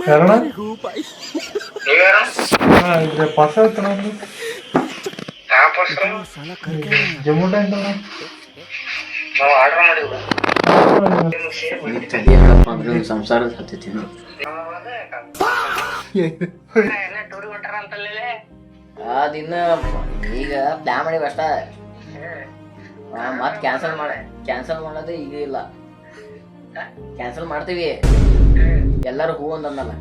ಯಾರಣ್ಣ? ಇದು ಪಾಸ್ ಆಯ್ತು ನಮ್ದು ಜಮ್ಮು ಟ್ಯಾಂಕ್ ನಾವು ಆರ್ಡರ್ ಮಾಡಿಲ್ಲ ಸಂಸಾರದ ಹತ್ತೈತಿ ಅದಿನ್ನ ಈಗ ಪ್ಲಾನ್ ಮಾಡಿವಿ ಅಷ್ಟ ಮತ್ ಕ್ಯಾನ್ಸಲ್ ಮಾಡೋದೇ ಈಗ ಇಲ್ಲ ಕ್ಯಾನ್ಸಲ್ ಮಾಡ್ತೀವಿ ಎಲ್ಲರೂ ಹೂ ಅಂದಲ್ಲ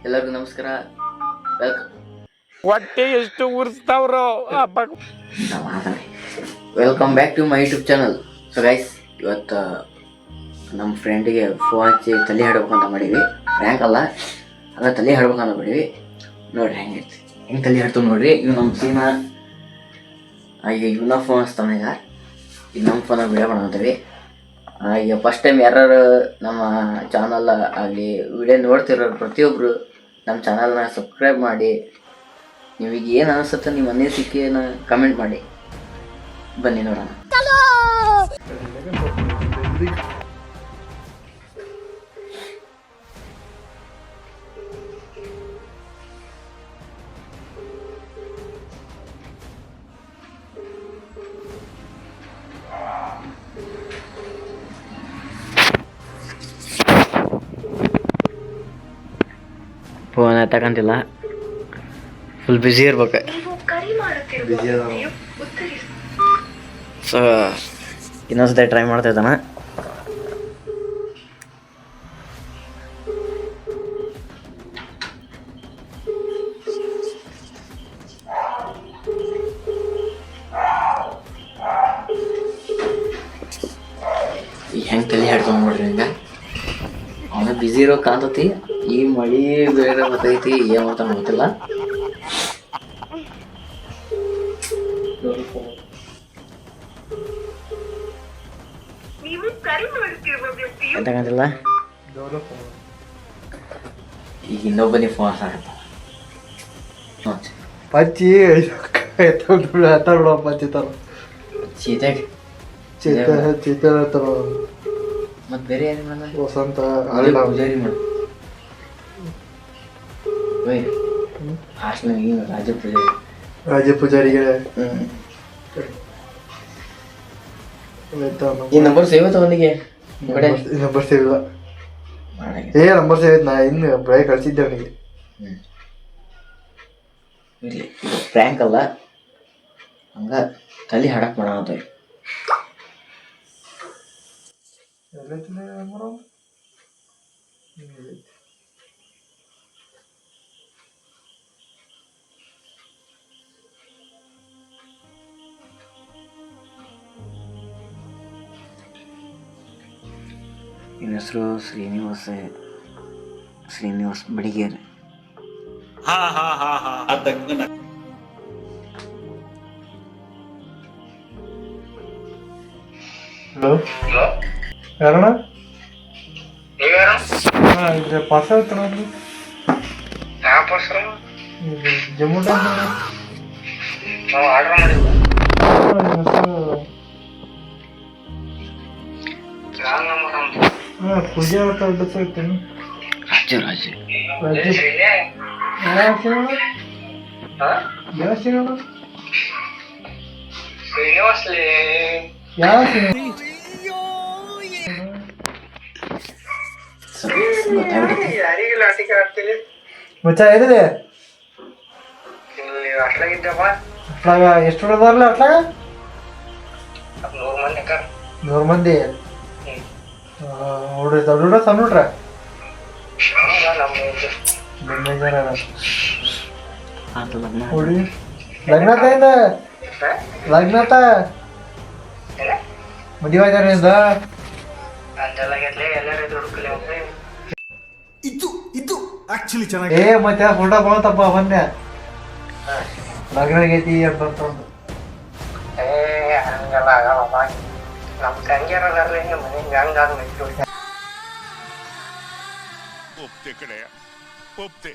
ಎಲ್ಲರಿಗೂ ನಮಸ್ಕಾರ ಹೊಟ್ಟೆ ಎಷ್ಟು ಉರ್ಸ್ತಾವ್ರೋ welcome back to my YouTube channel. So guys, ಇವತ್ತು ನಮ್ಮ ಫ್ರೆಂಡಿಗೆ ಫೋನ್ ಹಚ್ಚಿ ತಲೆ ಹಾಡ್ಬೇಕಂತ ಮಾಡೀವಿ. ರ್ಯಾಂಕ್ ಅಲ್ಲ, ಅದ ತಲೆ ಹಾಡ್ಬೇಕಂತ ಮಾಡೀವಿ. ನೋಡ್ರಿ ಹೆಂಗೈತಿ, ಹೆಂಗೆ ತಲೆ ಹಾಡ್ತೀವಿ ನೋಡ್ರಿ. ಇವು ನಮ್ಮ ಸೀನಾ ಈಗ ಇವನ್ನ ಫೋನ್ ಹಚ್ತಾನ. ಈಗ ನಮ್ಮ ಫೋನಾಗ ವಿಡಿಯೋ ಮಾಡಂತೀವಿ. ಈಗ ಫಸ್ಟ್ ಟೈಮ್ ಯಾರು ನಮ್ಮ ಚಾನಲ್ ಆಗಲಿ ವಿಡಿಯೋ ನೋಡ್ತಿರೋರು ಪ್ರತಿಯೊಬ್ಬರು ನಮ್ಮ ಚಾನಲ್ನ ಸಬ್ಸ್ಕ್ರೈಬ್ ಮಾಡಿ. ನೀವೀಗ ಏನು ಅನಿಸುತ್ತೆ ನಿಮ್ಮ ಅನಿಸಿಕೆನ ಕಮೆಂಟ್ ಮಾಡಿ. ಬನ್ನಿ ನೋಡೋಣ. ಫೋನ್ ತಗೊಂತಿಲ್ಲ, ಫುಲ್ ಬ್ಯುಸಿ ಇರ್ಬೇಕು. ಸೊ ಇನ್ನೊಂದ್ಸತಿ ಟ್ರೈ ಮಾಡ್ತಾ ಇದ್ದಾನ. ಈಗ ಹೆಂಗೆ ತಲೆ ಹಾಡ್ಕೊಂಡು ನೋಡ್ರಿ. ಹಿಂಗೆ ಅವನ ಬ್ಯುಸಿ ಇರೋ ಕಾಣ್ತತಿ. ಈ ಮಳಿ ಬೇರೆ ಗೊತ್ತೈತಿ, ಏನು ಮಾಡ್ತಾನೆ ಗೊತ್ತಿಲ್ಲ. ಎಂತಕ್ಕಂತಿಲ್ಲ. ಈಗ ಇನ್ನೊಬ್ಬನಿಗೆ ಫೋನ್ ಹಾಕತ್ತ ಪಚ್ಚಿ ಎತ್ತಾಡ್ಬಿಡಪ್ಪ ಚಿತ್ತಾರ ಚೀತಾಗ ಚಿತ್ತಾರ ಮತ್ತೆ ಬೇರೆ ಏನು ಮಾಡೋಣ? ವಸಂತ ಪೂಜಾರಿ ಮಾಡು. ಹಾಸ್ಟೆಲ್ ರಾಜ ಪೂಜಾರಿಗೆ ಈ ನಂಬರ್ ಸೇವ್ ಆಯ್ತು ಅವನಿಗೆ. ನಂಬರ್ ಸೇವ್ ಇಲ್ಲ. ನಂಬರ್ ಸೇವ್ ಆಯ್ತು. ನಾ ಇನ್ನು ಬೆಳಗ್ಗೆ ಕಳ್ಸಿದ್ದೆ ಅವನಿಗೆ. ಇರಲಿ, ಫ್ರ್ಯಾಂಕ್ ಅಲ್ಲ, ಹಂಗ ತಲೆ ಹಾಡಕ್ ಮಾಡೋಣ ಅಂತ. ನನ್ನ ಹೆಸರು ಶ್ರೀನಿವಾಸ್ ಬಡಿಗೇರ್. ಹಲೋ, ಯಾರಣ್ಣ? ಇದು ಪಾಸ್ ಆಯ್ತು ನಮ್ದು ಜಮ್ಮು ಟ್ಯಾಂಕ್ ನಾವು ಆರ್ಡರ್ ಮಾಡಿಲ್ಲ. ಪೂಜೆ ಅಡ್ರೆಸ್ ಐತೇನು? ರಾಜ ಮಚ್ಚ ಏನಿದೆ ಅಟ್ಲಾಗ? ಎಷ್ಟು ಹೊಡೆದಾರಲ್ಲ ಅಟ್ಲಾಗ? 100 ಮಂದಿ ನೋಡ್ರಿ. ದೊಡ್ಡ ಸಣ್ಣ ನೋಡ್ರ ಲಗ್ನತ ಮದುವೆ ಆಯ್ತಾರಿಂದ ಮತ್ತೆ ಫೋಟೋ ಬಂತಪ್ಪ ಮೊನ್ನೆ ಲಗ್ನ ಆಗೈತಿ ಅಂತ. ಒಪ್ತೆ ಕಡೆಯ ಒಪ್ತೆ.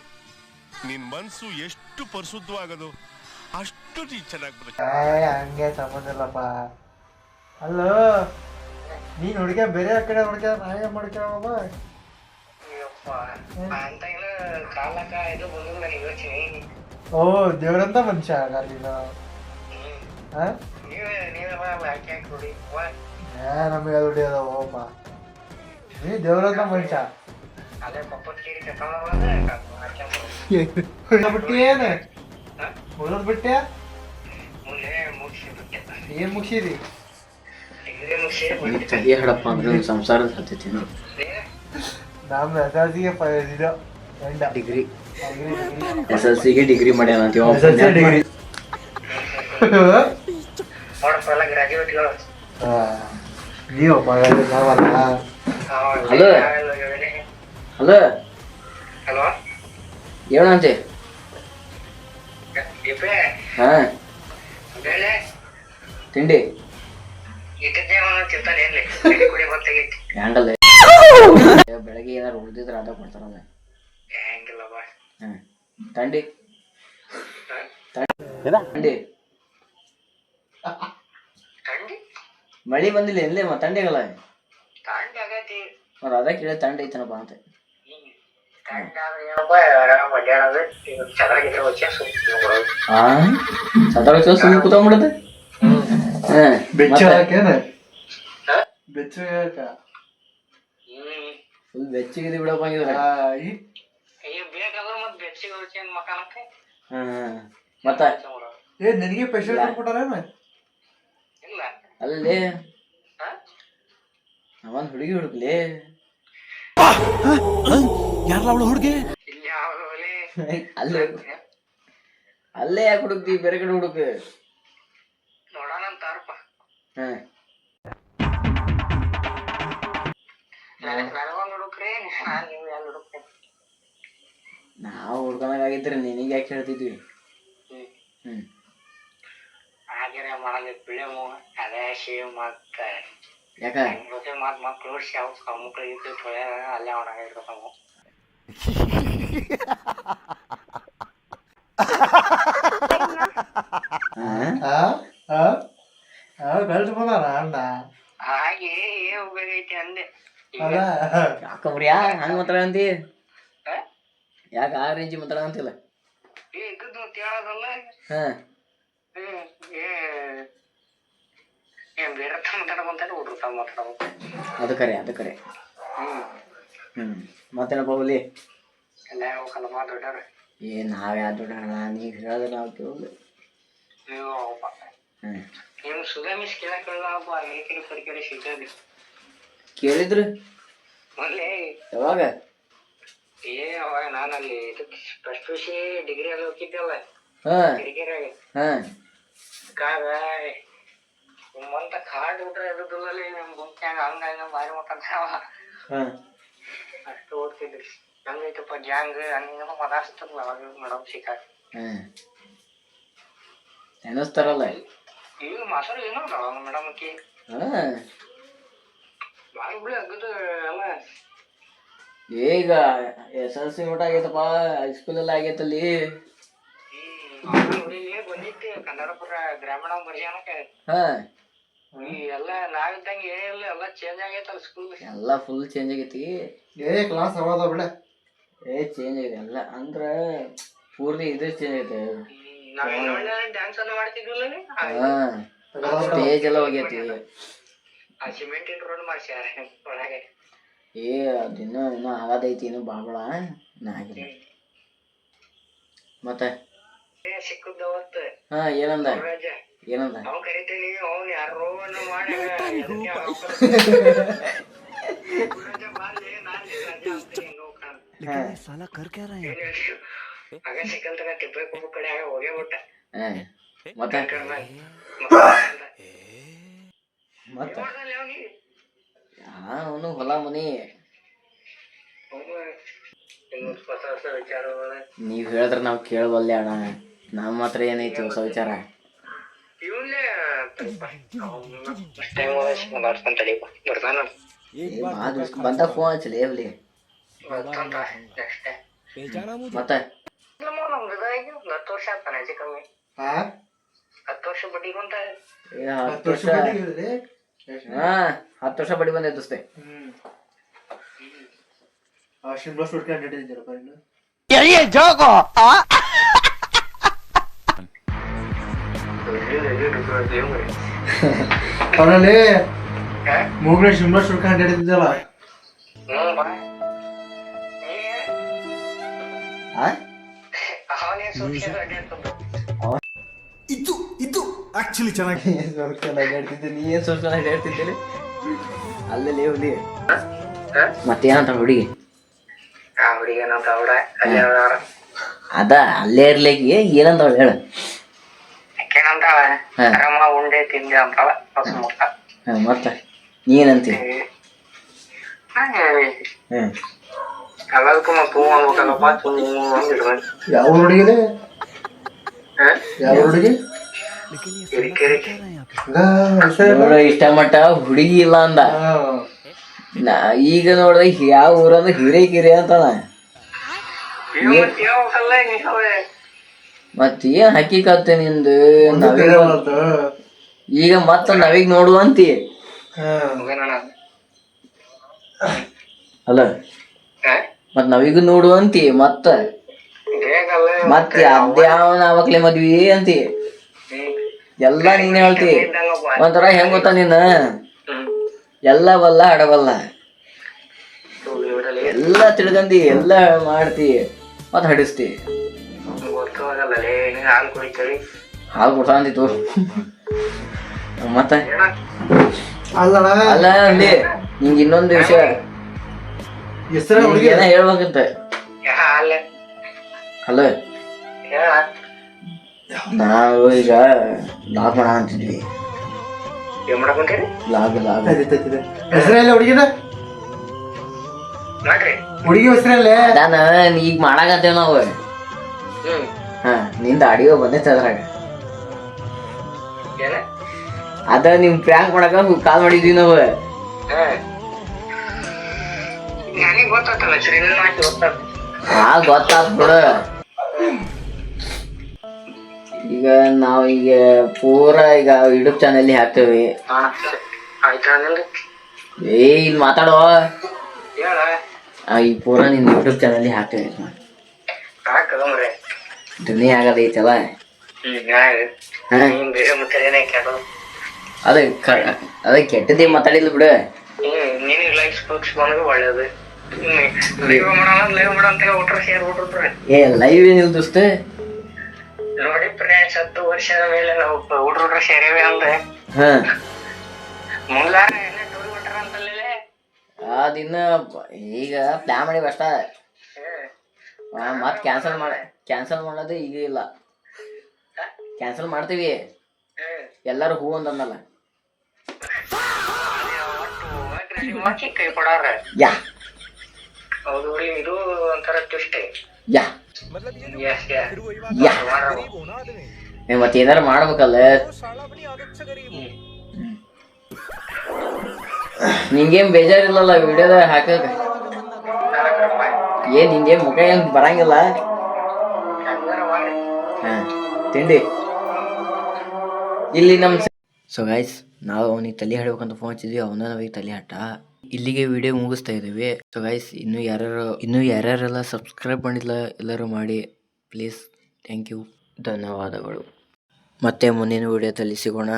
ನಿನ್ ಮನ್ಸು ಎಷ್ಟು ಪರಿಶುದ್ಧವಾಗದು ಅಷ್ಟು ನೀ ಚೆನ್ನಾಗಿ ಬರುತ್ತೆ. ಹಂಗೆ ಸಂಬಂಧ ಇಲ್ಲಪ್ಪ. ಅಲ್ಲೋ ನೀನ್ ಹುಡುಗ ಬೇರೆ ಆ ಕಡೆ ಹುಡುಗ ನಾ ಏನ್ ಮಾಡ್ಕೊಳವ ಓ ದೇವ್ರಂತ ಮನುಷ್ಯ ನೀನು ನಮಗೆ ಅದು ಹೊಡಿಯೋದ ಓಪ ನೀ ದೇವ್ರಂತ ಮನುಷ್ಯ ಬಿಟ್ಟಿ ಏನ್ ಉಳದ್ ಬಿಟ್ಟೆ ಏನ್ ಮುಗಿಸಿದಿ ತಲೆ ಹಡಪ್ಪ ಅಂದ್ರೆ ಸಂಸಾರದ ಹತ್ತೈತಿ ನಮ್ಮ ಎಸ್ಎಲ್ಸಿಗೆ ಇದು ಎಂಡ ಡಿಗ್ರಿ SLCಗೆ ಡಿಗ್ರಿ ಮಾಡ್ಯಾನ ಅಂತ ಡಿಗ್ರಿ ನೀವು ನಾವಲ್ಲ ಹಲೋ ಹಲೋ ಏನಂತೆ ಹಾ ತಿಂಡಿ ಹ್ಯಾಂಡಲ್ ಬೆಳಗ್ಗೆ ಏನಾರು ಉಳ್ದಿದ್ರೆ ಅದ ಕೊಡ್ತಾರಲ್ಲ ತಂಡಿ ತಂಡಿ ಮಳಿ ಬಂದಿಲ್ಲ ಎಲ್ಲೇ ತಂಡಿಗಲ್ಲ ಅವ್ರು ಅದ ಕೇಳಿ ತಂಡಿ ಐತನಪ್ಪ ಅಂತ ಸದಾ ಸುಮ್ಮನೆ ಕೂತ್ಕೊಂಡ್ಬಿಡದೆ ಬೆಚ್ಚ ಹಾಕೇನ ಬೆಚ್ಚ ಹಾಕ ಫುಲ್ ಬೆಚ್ಚಿಗಿದೆ ಬಿಡಪ್ಪ ಹಂಗಿದ್ರೆ ಮತ್ತ ಏ ನಿನಗೆ ಸ್ಪೆಷಲ್ ಕೊಟ್ಟಾರೇನ ಅಲ್ಲೇ ಅವನ್ ಹುಡುಗಿ ಹುಡುಕ್ಲಿ ಹುಡುಗಿ ಅಲ್ಲೇ ಅಲ್ಲೇ ಯಾಕೆ ಹುಡುಕ್ತಿ ಬೇರೆ ಕಡೆ ಹುಡುಕ ನಾವು ಹುಡ್ಕೊಂಡಾಗಿದ್ರೆ ನಿನಗೆ ಯಾಕೆ ಹೇಳ್ತಿದ್ವಿ ಯಾಕ ಬೆಲ್ಟ್ ಬಂದಾರ ಅಣ್ಣ ಯಾಕಂಬ್ರಿ ಹಂಗ ಮಾತಾಡ ಅಂತಿ ಯಾಕ ಆ ರೇಂಜಿ ಮಾತಾಡ ಅಂತಿಲ್ಲ ಅದು ಕರೆ ಅದು ಕರೆ ಮತ್ತೇನಪ್ಪ ಹುಲಿ ಏ ನಾವ್ ಯಾರು ದೊಡ್ಡ ನೀವ್ ಹೇಳೋದು ನಾವು ಕೇಳೋದು ಕೇಳಿದ್ರು ಯಾವಾಗ ನಾನಲ್ಲಿ ಫಸ್ಟ್ PUC ಡಿಗ್ರಿ ಅಲ್ಲಿ ಹೋಗಿದ್ದಲ್ಲ ನಿಮ್ಮಂತ ಕಾಡ್ ಊಟ ಇರುದಿಲ್ಲಲ್ಲಿ ನಿಮ್ ಗುಂಪ್ನ್ಯಾಗ ಹಂಗ ಭಾರಿ ಮಾತಾಡ್ತಾವ ಅಷ್ಟು ಓದ್ತಿದ್ರಿ ಹಂಗೈತಪ್ಪ ಜಾಂಗ್ ಹಂಗ ಮಾತಾಡ್ತಿರ್ಲ ಅವಾಗ ಮೇಡಮ್ ಸಿಕ್ಕಾಗ ನೆನಸ್ತಾರಲ್ಲ ಈಗ ಮಾಸ್ತರ್ ಏನೋ ಮೇಡಮ್ ಅಕ್ಕಿ ಬಾಯಿ ಬಿಳಿ ಅಗ್ಗದ ಎಲ್ಲ ಈಗ SLC ಊಟ ಆಗೈತಪ್ಪ ಹೈಸ್ಕೂಲ್ ಎಲ್ಲ ಆಗೈತಲ್ಲಿ ಬಂದಿತ್ತು ಕನ್ನಡಪುರ ಗ್ರಾಮೀಣ ಬರ್ಜಾನಕ್ಕೆ ಎಲ್ಲ ನಾವಿದ್ದಂಗೆ ಏನಿಲ್ಲ ಎಲ್ಲ ಚೇಂಜ್ ಆಗೈತಲ್ಲ ಸ್ಕೂಲ್ ಎಲ್ಲ ಫುಲ್ ಚೇಂಜ್ ಆಗೈತಿ ಕ್ಲಾಸ್ ಅವಾದ ಬಿಡ ಚೇಂಜ್ ಆಗಿದೆ ಎಲ್ಲ ಅಂದ್ರ ಪೂರ್ತಿ ಇದು ಚೇಂಜ್ ಐತೆ ಡ್ಯಾನ್ಸ್ ಎಲ್ಲ ಮಾಡ್ತಿದ್ವಲ್ಲ ಸ್ಟೇಜ್ ಎಲ್ಲ ಹೋಗೈತಿ ಆ ಸಿಮೆಂಟಿನ ರೋಡ್ ಮಾಡ್ಸ್ಯಾರ ಒಳಗೆ ಅದಿನ್ನೂ ಆಗದೈತಿ ಇನ್ನು ಬಾಳ ಇನ್ನ ಆಗಿಲ್ಲ ಮತ್ತೆ ಸಿಕ್ಕುದ ಅವತ್ತು ಏನಂದ ಅವ್ ಕರಿತೀನಿ ಅವ್ನು ಯಾರೋ ಮಾಡಿ ಆಗ ಸಿಕ್ಕಲ್ ತಗ ತಿಪ್ಪೆ ಕಡೆ ಆಗ ಹೋಗೇ ಬಿಟ್ಟ ಮತ್ತೆ ಅವನು ಹೊಲ ಮನಿ ಹೊಸ ವಿಚಾರಗಳು ನೀವ್ ಹೇಳಿದ್ರ ನಾವ್ ಕೇಳಬಲ್ಲೆ ಅಣ್ಣ ನಮ್ಮ ಹತ್ರ ಏನೈತಿ ಹೊಸ ವಿಚಾರ ಬಂದ ಫೋನ್ ಹಚ್ಚಲಿ ಎಲ್ಲಿ ಮತ್ತೆ 10 ವರ್ಷ ಆಗ್ತಾನೆ ಹೆಚ್ಚು ಕಮ್ಮಿ 10 ವರ್ಷ ಬಡ್ಡಿ ಕೊಂತ 10 ವರ್ಷ 10 ವರ್ಷ ಬಡಿ ಬಂದೈತೆ ದೋಸ್ತೆ. ಶಿಮ್ಲಾ ಶೂಟ್ ಕಂಡಿದ್ದೀರಪ್ಪ ಇನ್ನು ಅವನಲ್ಲಿ ಮೂಗ್ರೆ ಶಿಮ್ಲಾ ಶೂಟ್ ಕಂಡಿದ್ದೀರಲ್ಲ. ಇದು ಆಕ್ಚುಲಿ ಚೆನ್ನಾಗಿ ಅಡ್ಡಾಡ್ತಿದ್ದೆ. ನೀ ಏನ್ ಸೋರ್ಸ್ಕೊಂಡು ಅಡ್ಡಾಡ್ತಿದ್ದೇನೆ ಅಲ್ಲೇ ಹುಲಿ. ಮತ್ತೇನಂತ ಹುಡುಗಿ ಅದ ಅಲ್ಲೇ ಇರ್ಲಿಕ್ಕೆ ಏನಂತ ಹೇಳ. ಉಂಡೆ ತಿಂದೆ ಅಂತಳ ಮತ್ತ ನೀನಂತಿ ಎಲ್ಲದಕ್ಕೂ ಮತ್ತೆ ಹೂ ಅನ್ಬೇಕಲ್ಲಪ್ಪ. ಯಾವ ಹುಡುಗಿಲೆ ಯಾವ ಹುಡುಗಿ ಇಷ್ಟ ಮಟ್ಟ ಹುಡುಗಿ ಇಲ್ಲ ಅಂದ. ಈಗ ನೋಡ್ದ ಯಾವ ಊರಂದ ಹಿರೇಕಿರಿ ಅಂತಾನ. ಮತ್ತೇನ್ ಹಕ್ಕಿಕತ್ತೆ ನಿಂದು ಈಗ ಮತ್ತ ನಾವೀಗ ನೋಡುವಂತಿ ಅಲ್ಲ. ಮತ್ ನಾವೀಗ ನೋಡುವಂತಿ ಮತ್ತೆ ಅದ್ಯಾವನ ಅವಕ್ಲೆ ಮದ್ವಿ ಅಂತಿ ಎಲ್ಲಾ ನೀನ್ ಹೇಳ್ತಿ. ಒಂಥರ ಹೆಂಗ್ ಗೊತ್ತಾ ನೀನ್ ಎಲ್ಲ ಬಲ್ಲ ಆಡಬಲ್ಲ ಎಲ್ಲ ತಿಳ್ಕಂದಿ ಎಲ್ಲ ಮಾಡ್ತಿ ಮತ್ ಹಡಿಸ್ತಿ. ಹಾಲು ಕೊಡ್ತಾಂದಿತ್ತು ಮತ್ತ ಅಲ್ಲ ಅಲ್ಲಿ ನಿಂಗ ಇನ್ನೊಂದು ವಿಷಯ ಏನ ಹೇಳ್ಬೇಕಂತ. ಅಲ್ಲ ನಾವು ಈಗ ಲಾಗ್ ಮಾಡ ಅಂತಿದ್ವಿ. ಹುಡುಗಿದ ಹುಡುಗಿ ಹೆಸರಲ್ಲೇ ಅದಾನ ಈಗ ಮಾಡಾಕತ್ತೇವ್ ನಾವು. ನಿಂದ ಆಡಿಯೋ ಬಂದೈತೆ ಅದ್ರಾಗ. ಅದ ನಿಮ್ ಪ್ರ್ಯಾಂಕ್ ಮಾಡಕ ಕಾಲ್ ಮಾಡಿದ್ವಿ ನಾವು. ಗೊತ್ತಾತ್ ಬಿಡು. ಈಗ ನಾವ್ ಈಗ ಪೂರಾ ಈಗ ಯೂಟ್ಯೂಬ್ ಚಾನಲ್ ಹಾಕ್ತೇವಿ. ಇಲ್ಲಿ ಮಾತಾಡೋ ಈಗ ಪೂರಾ ನಿನ್ ಯೂಟ್ಯೂಬ್ ಚಾನಲ್ ಹಾಕ್ತೇವಿ. ಧ್ವನಿ ಆಗದೈತಲ್ಲ ಅದ ಕೆಟ್ಟದೇ ಮಾತಾಡಿಲ್ಲ ಬಿಡು. ಏ ಲೈವ್ ಏನಿಲ್ಲ ದೋಸ್ತ. ನೋಡಿ ಫ್ರೆಂಡ್ಸ್ 10 ವರ್ಷದ ಮೇಲೆ ನಾವು ಹುಡ್ರ ಸೇರಿವೆ ಅಂದ್ರೆ ಅದಿನ್ನ ಈಗ ಪ್ಲಾನ್ ಮಾಡಿ ಅಷ್ಟ. ಮತ್ ಕ್ಯಾನ್ಸಲ್ ಮಾಡೋದು ಈಗ ಇಲ್ಲ. ಕ್ಯಾನ್ಸಲ್ ಮಾಡ್ತೀವಿ ಎಲ್ಲಾರು ಹೂ ಅಂತಂದಲ್ಲ. ಕೈ ಕೊಡಾರ ಯಾ ಹೌದು ಇದು ಒಂಥರ ಟ್ವಿಸ್ಟ್. ಯಾ ಮತ್ತೆ ಏನಾರು ಮಾಡ್ಬೇಕಲ್ಲ. ನಿಂಗೇನ್ ಬೇಜಾರಿಲ್ಲಲ್ಲ ವಿಡಿಯೋದಾಗ ಹಾಕಕ. ನಿಂಗೇನ್ ಮುಖ ಏನ್ ಬರಂಗಿಲ್ಲ. ತಿಂಡಿ ಇಲ್ಲಿ ನಮ್. ಸೊ ಗೈಸ್ ನಾವು ಅವನಿಗೆ ತಲೆ ಹಾಡ್ಬೇಕಂತ ಫೋನ್ ಹಚ್ಚಿದ್ವಿ. ಅವನ ನಾವೀಗ ತಲೆ ಹಾಟ. ಇಲ್ಲಿಗೆ ವಿಡಿಯೋ ಮುಗಿಸ್ತಾ ಇದ್ದೀವಿ. ಸೊ ಗೈಸ್ ಇನ್ನೂ ಯಾರ್ಯಾರೆಲ್ಲ ಸಬ್ಸ್ಕ್ರೈಬ್ ಮಾಡಿಲ್ಲ ಎಲ್ಲರೂ ಮಾಡಿ ಪ್ಲೀಸ್. ಥ್ಯಾಂಕ್ ಯು, ಧನ್ಯವಾದಗಳು. ಮತ್ತೆ ಮುಂದಿನ ವಿಡಿಯೋದಲ್ಲಿ ಸಿಗೋಣ.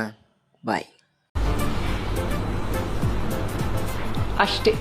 ಬಾಯ್. ಅಷ್ಟೇ.